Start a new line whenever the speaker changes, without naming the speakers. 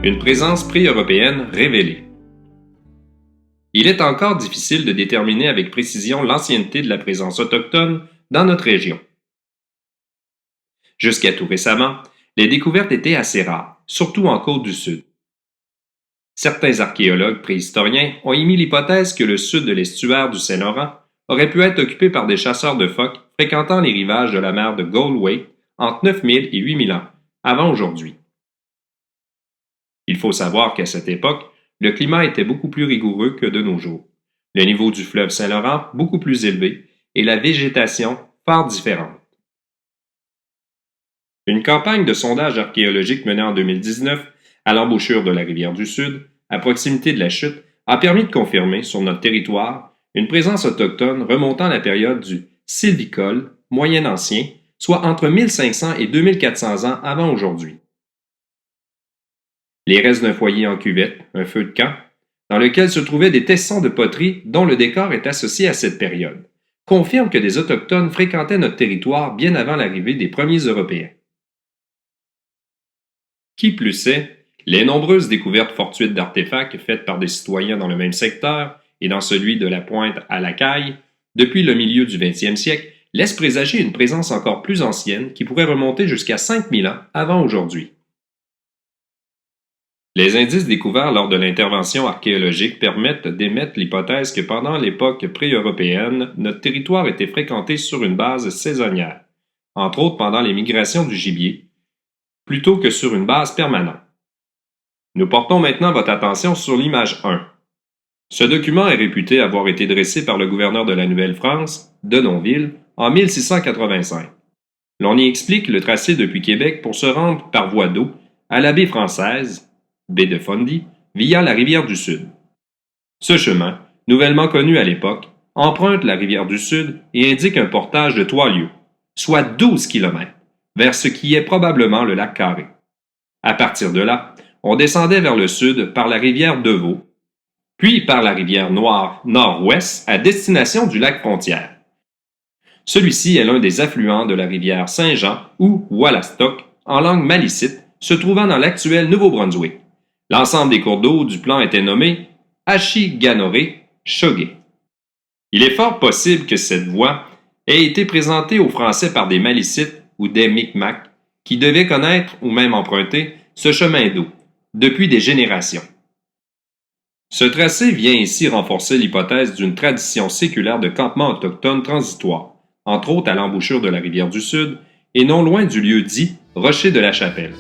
Une présence pré-européenne révélée. Il est encore difficile de déterminer avec précision l'ancienneté de la présence autochtone dans notre région. Jusqu'à tout récemment, les découvertes étaient assez rares, surtout en Côte du Sud. Certains archéologues préhistoriens ont émis l'hypothèse que le sud de l'estuaire du Saint-Laurent aurait pu être occupé par des chasseurs de phoques fréquentant les rivages de la mer de Galway entre 9000 et 8000 ans, avant aujourd'hui. Il faut savoir qu'à cette époque, le climat était beaucoup plus rigoureux que de nos jours, le niveau du fleuve Saint-Laurent beaucoup plus élevé et la végétation fort différente. Une campagne de sondage archéologique menée en 2019 à l'embouchure de la rivière du Sud, à proximité de la chute, a permis de confirmer sur notre territoire une présence autochtone remontant à la période du Sylvicole moyen-ancien, soit entre 1500 et 2400 ans avant aujourd'hui. Les restes d'un foyer en cuvette, un feu de camp, dans lequel se trouvaient des tessons de poterie dont le décor est associé à cette période, confirment que des Autochtones fréquentaient notre territoire bien avant l'arrivée des premiers Européens. Qui plus est, les nombreuses découvertes fortuites d'artefacts faites par des citoyens dans le même secteur et dans celui de la Pointe à la Caille, depuis le milieu du 20e siècle, laissent présager une présence encore plus ancienne qui pourrait remonter jusqu'à 5000 ans avant aujourd'hui. Les indices découverts lors de l'intervention archéologique permettent d'émettre l'hypothèse que pendant l'époque pré-européenne, notre territoire était fréquenté sur une base saisonnière, entre autres pendant les migrations du gibier, plutôt que sur une base permanente. Nous portons maintenant votre attention sur l'image 1. Ce document est réputé avoir été dressé par le gouverneur de la Nouvelle-France, Denonville, en 1685. L'on y explique le tracé depuis Québec pour se rendre par voie d'eau à la baie française, baie de Fundy, via la rivière du Sud. Ce chemin, nouvellement connu à l'époque, emprunte la rivière du Sud et indique un portage de 3 lieues, soit 12 km, vers ce qui est probablement le lac Carré. À partir de là, on descendait vers le sud par la rivière Deveau, puis par la rivière Noire nord-ouest à destination du lac Frontière. Celui-ci est l'un des affluents de la rivière Saint-Jean ou Wallastock en langue malicite, se trouvant dans l'actuel Nouveau-Brunswick. L'ensemble des cours d'eau du plan était nommé Achiganoré-Chogé. Il est fort possible que cette voie ait été présentée aux Français par des Malicites ou des Micmacs qui devaient connaître ou même emprunter ce chemin d'eau depuis des générations. Ce tracé vient ici renforcer l'hypothèse d'une tradition séculaire de campement autochtone transitoire, entre autres à l'embouchure de la rivière du Sud et non loin du lieu dit Rocher de la Chapelle.